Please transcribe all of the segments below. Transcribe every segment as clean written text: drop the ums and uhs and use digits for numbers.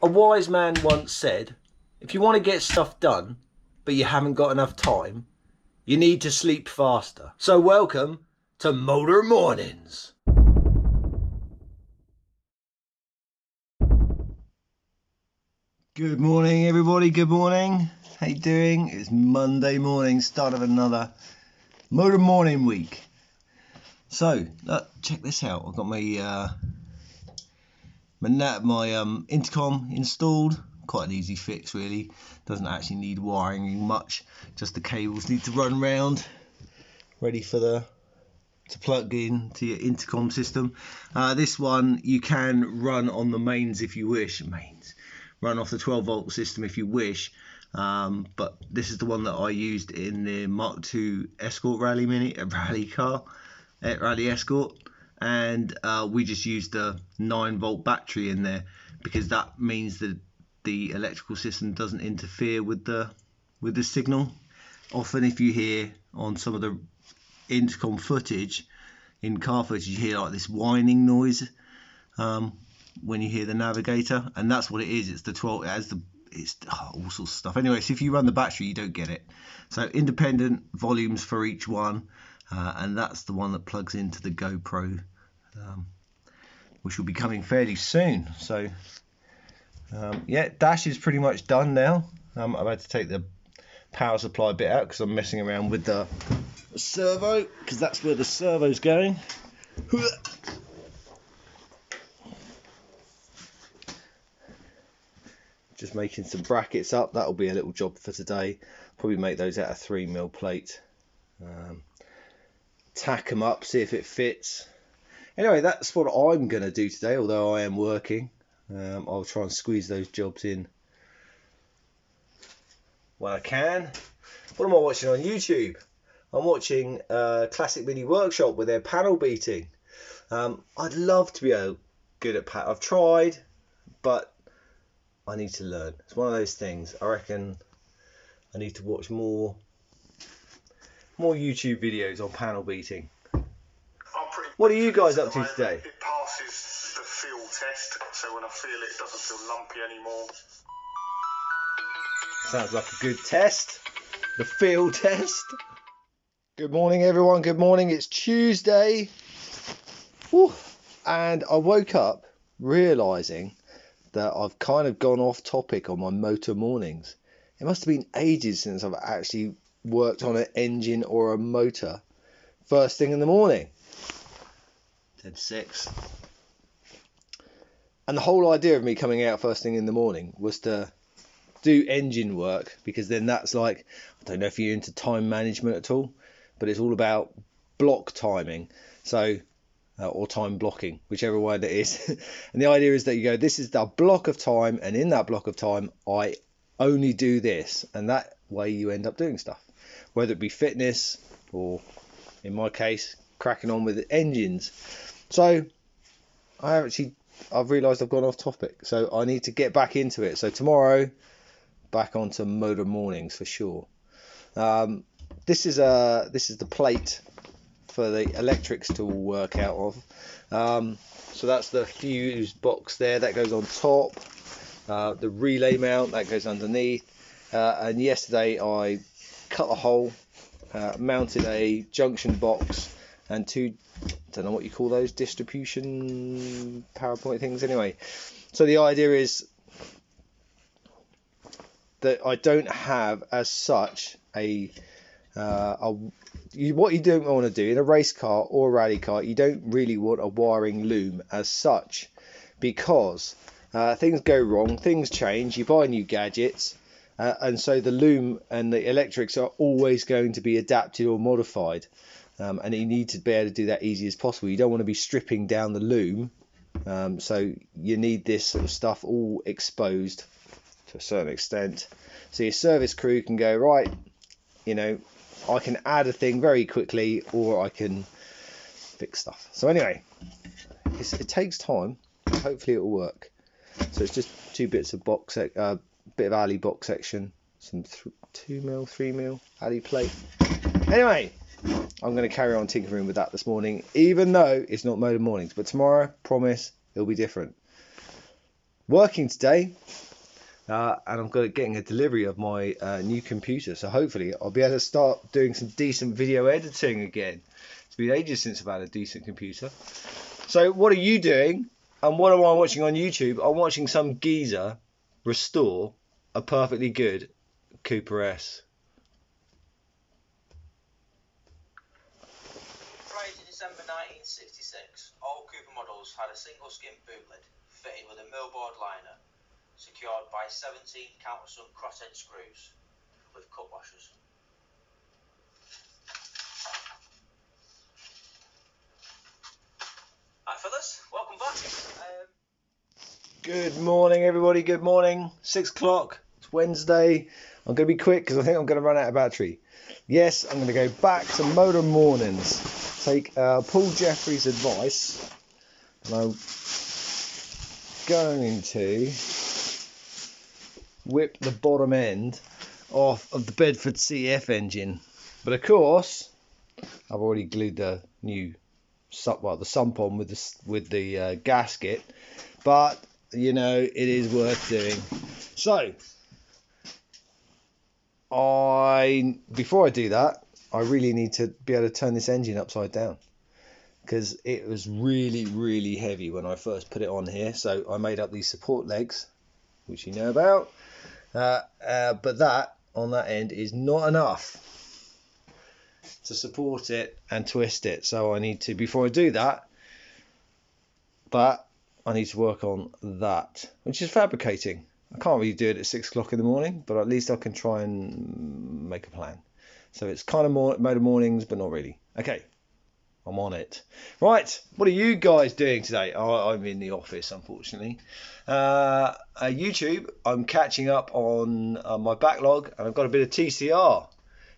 A wise man once said, if you want to get stuff done, but you haven't got enough time, you need to sleep faster. So welcome to Motor Mornings. Good morning, everybody. Good morning. How you doing? It's Monday morning, start of another Motor Morning week. So, check this out. I've got my intercom installed. Quite an easy fix, really. Doesn't actually need wiring much. Just the cables need to run round, ready for to plug in to your intercom system. This one you can run on the mains if you wish. Run off the 12-volt system if you wish. But this is the one that I used in the Mark II Escort rally Escort, and we just used the 9-volt battery in there because that means that the electrical system doesn't interfere with the signal. Often, if you hear on some of the intercom footage, in car footage, you hear like this whining noise when you hear the navigator, and that's what it is. It's the 12. It's all sorts of stuff. Anyway, so if you run the battery, you don't get it. So independent volumes for each one, and that's the one that plugs into the GoPro, which will be coming fairly soon. So yeah, dash is pretty much done now. I've had to take the power supply bit out because I'm messing around with the servo, because that's where the servo's going. Just making some brackets up. That'll be a little job for today. Probably make those out of 3mm plate. Tack them up, see if it fits. Anyway, that's what I'm going to do today, although I am working. I'll try and squeeze those jobs in when I can. What am I watching on YouTube? I'm watching Classic Mini Workshop with their panel beating. I'd love to be good at panel. I've tried, but I need to learn. It's one of those things. I reckon I need to watch more YouTube videos on panel beating. What are you guys up to today? It passes the feel test, so when I feel it, it doesn't feel lumpy anymore. Sounds like a good test. The feel test. Good morning, everyone. Good morning. It's Tuesday. Whew. And I woke up realising that I've kind of gone off topic on my motor mornings. It must have been ages since I've actually worked on an engine or a motor first thing in the morning. 10:06. And the whole idea of me coming out first thing in the morning was to do engine work, because then that's like, I don't know if you're into time management at all, but it's all about block timing. So or time blocking, whichever word it is. And the idea is that you go, this is the block of time, and in that block of time I only do this, and that way you end up doing stuff, whether it be fitness or, in my case, cracking on with engines. So I've realised I've gone off topic, so I need to get back into it. So tomorrow, back onto Motor Mornings for sure. This is the plate for the electrics to work out of. So that's the fuse box there, that goes on top. The relay mount, that goes underneath. And yesterday I cut a hole, mounted a junction box and two, I don't know what you call those, distribution PowerPoint things. Anyway, so the idea is that I don't have as such what you don't want to do in a race car or a rally car, you don't really want a wiring loom as such, because things go wrong, things change, you buy new gadgets, and so the loom and the electrics are always going to be adapted or modified, and you need to be able to do that easy as possible. You don't want to be stripping down the loom, so you need this sort of stuff all exposed to a certain extent, so your service crew can go, right, you know, I can add a thing very quickly, or I can fix stuff. So anyway, it takes time. Hopefully it will work. So it's just two bits of bit of alley box section, some 2mm, 3mm alley plate. Anyway, I'm going to carry on tinkering with that this morning, even though it's not Motor Mornings. But tomorrow, promise, it'll be different. working today, and I'm getting a delivery of my new computer. So hopefully I'll be able to start doing some decent video editing again. It's been ages since I've had a decent computer. So what are you doing? And what am I watching on YouTube? I'm watching some geezer restore a perfectly good Cooper S. Prior to December 1966, all Cooper models had a single skin boot lid fitted with a millboard liner, secured by 17 countersunk crosshead screws with cut washers. Hi fellas, welcome back. Good morning everybody, good morning. 6 o'clock, it's Wednesday. I'm going to be quick because I think I'm going to run out of battery. Yes, I'm going to go back to Motor Mornings. Take Paul Jeffries' advice. And I'm going to whip the bottom end off of the Bedford CF engine. But of course, I've already glued the new the sump on with the gasket. But you know, it is worth doing. So before I do that, I really need to be able to turn this engine upside down, because it was really heavy when I first put it on here. So I made up these support legs, which you know about, but that on that end is not enough to support it and twist it. So I need to, before I do that, I need to work on that, which is fabricating. I can't really do it at 6 o'clock in the morning, but at least I can try and make a plan. So it's kind of more Motor Mornings, but not really. Okay, I'm on it. Right, what are you guys doing today? I'm in the office, unfortunately. YouTube, I'm catching up on my backlog, and I've got a bit of TCR.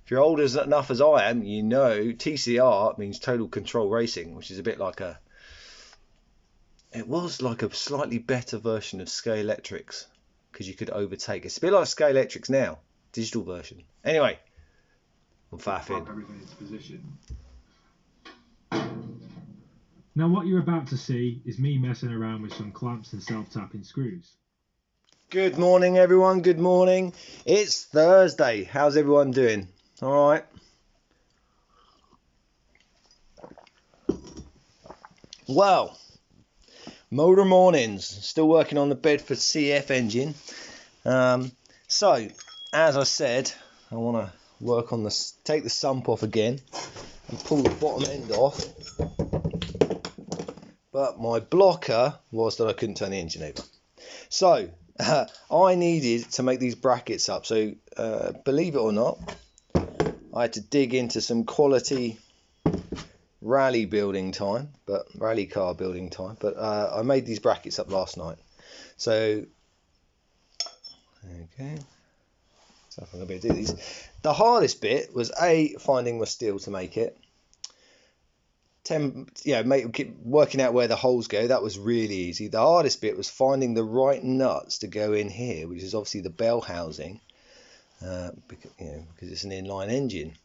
If you're old enough as I am, you know TCR means Total Control Racing, which is a bit like it was like a slightly better version of Scalextrics, because you could overtake. It's a bit like Scalextrics now, digital version. Anyway, I'm faffing. Everything into position. Now what you're about to see is me messing around with some clamps and self-tapping screws. Good morning everyone, good morning. It's Thursday. How's everyone doing? All right. Well, Motor Mornings, still working on the Bedford CF engine. So, as I said, I want to work on take the sump off again and pull the bottom end off. But my blocker was that I couldn't turn the engine over. So, I needed to make these brackets up. So, believe it or not, I had to dig into some quality rally car building time, but I made these brackets up last night. So okay, so I'm gonna be able to do these. The hardest bit was finding my steel to make it. Working out where the holes go. That was really easy. The hardest bit was finding the right nuts to go in here, which is obviously the bell housing, because it's an inline engine.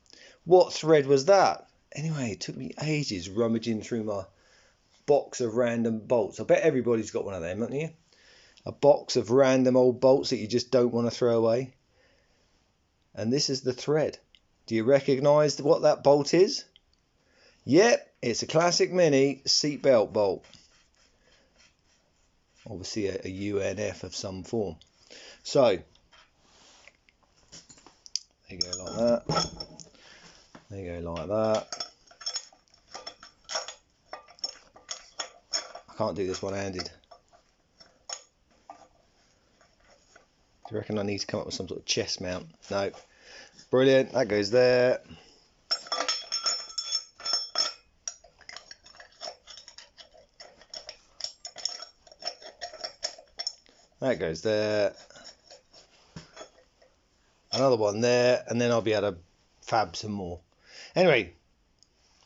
What thread was that? Anyway, it took me ages rummaging through my box of random bolts. I bet everybody's got one of them, haven't you? A box of random old bolts that you just don't want to throw away. And this is the thread. Do you recognise what that bolt is? Yep, it's a classic mini seatbelt bolt. Obviously a UNF of some form. So, there you go like that. There you go like that. I can't do this one-handed. Do you reckon I need to come up with some sort of chest mount? No. Brilliant, that goes there. That goes there. Another one there, and then I'll be able to fab some more. Anyway,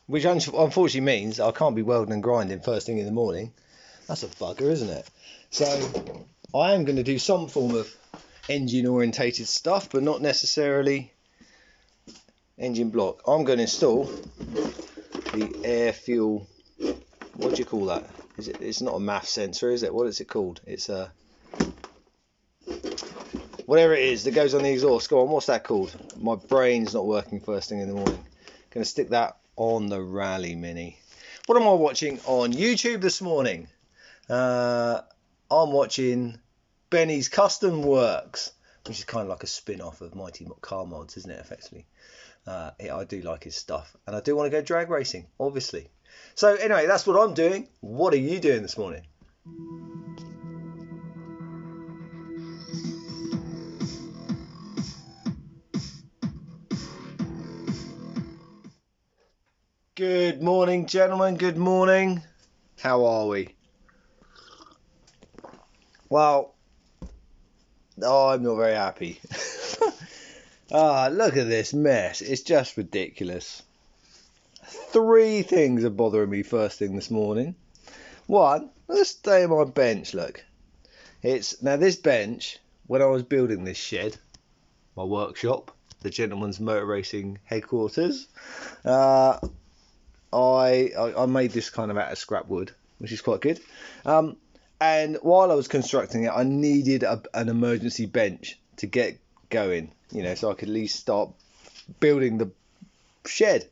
which unfortunately means I can't be welding and grinding first thing in the morning. That's a bugger, isn't it? So I am going to do some form of engine orientated stuff, but not necessarily engine block. I'm going to install the air fuel, what do you call that? It's not a MAF sensor, is it? What is it called? It's a whatever it is that goes on the exhaust. Go on, what's that called? My brain's not working first thing in the morning. Going to stick that on the Rally Mini. What am I watching on YouTube this morning? I'm watching Benny's Custom Works, which is kind of like a spin-off of Mighty Car Mods, isn't it, effectively? I do like his stuff, and I do want to go drag racing, obviously. So anyway, that's what I'm doing. What are you doing this morning? Good morning, gentlemen. Good morning. How are we? Well, I'm not very happy. Look at this mess. It's just ridiculous. 3 things are bothering me first thing this morning. One, let's stay on my bench, look. Now this bench, when I was building this shed, my workshop, the Gentleman's Motor Racing headquarters, I made this kind of out of scrap wood, which is quite good. And while I was constructing it, I needed an emergency bench to get going, so I could at least start building the shed.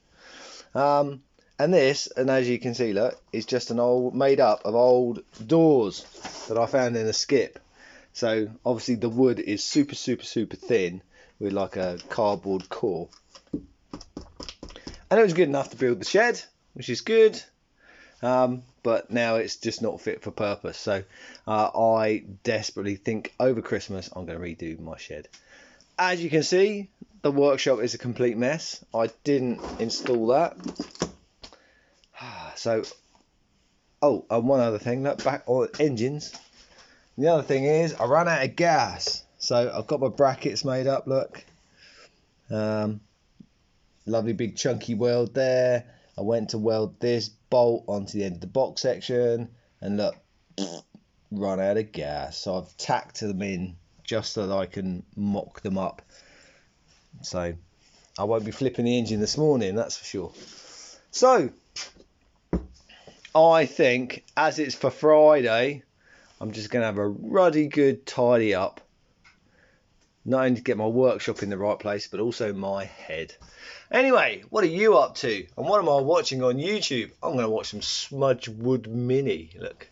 And as you can see, look, is just made up of old doors that I found in a skip. So obviously the wood is super, super, super thin with like a cardboard core. And it was good enough to build the shed, which is good. But now it's just not fit for purpose. So I desperately think over Christmas I'm going to redo my shed. As you can see, the workshop is a complete mess. I didn't install that. So, and one other thing, look, back on engines. The other thing is I ran out of gas. So I've got my brackets made up, look. Lovely big chunky weld there. I went to weld this bolt onto the end of the box section, and look, run out of gas. So I've tacked them in just so that I can mock them up. So I won't be flipping the engine this morning, that's for sure. So I think, as it's for Friday, I'm just going to have a ruddy good tidy up. Not only to get my workshop in the right place, but also my head. Anyway, what are you up to? And what am I watching on YouTube? I'm going to watch some Smudge Wood Mini. Look,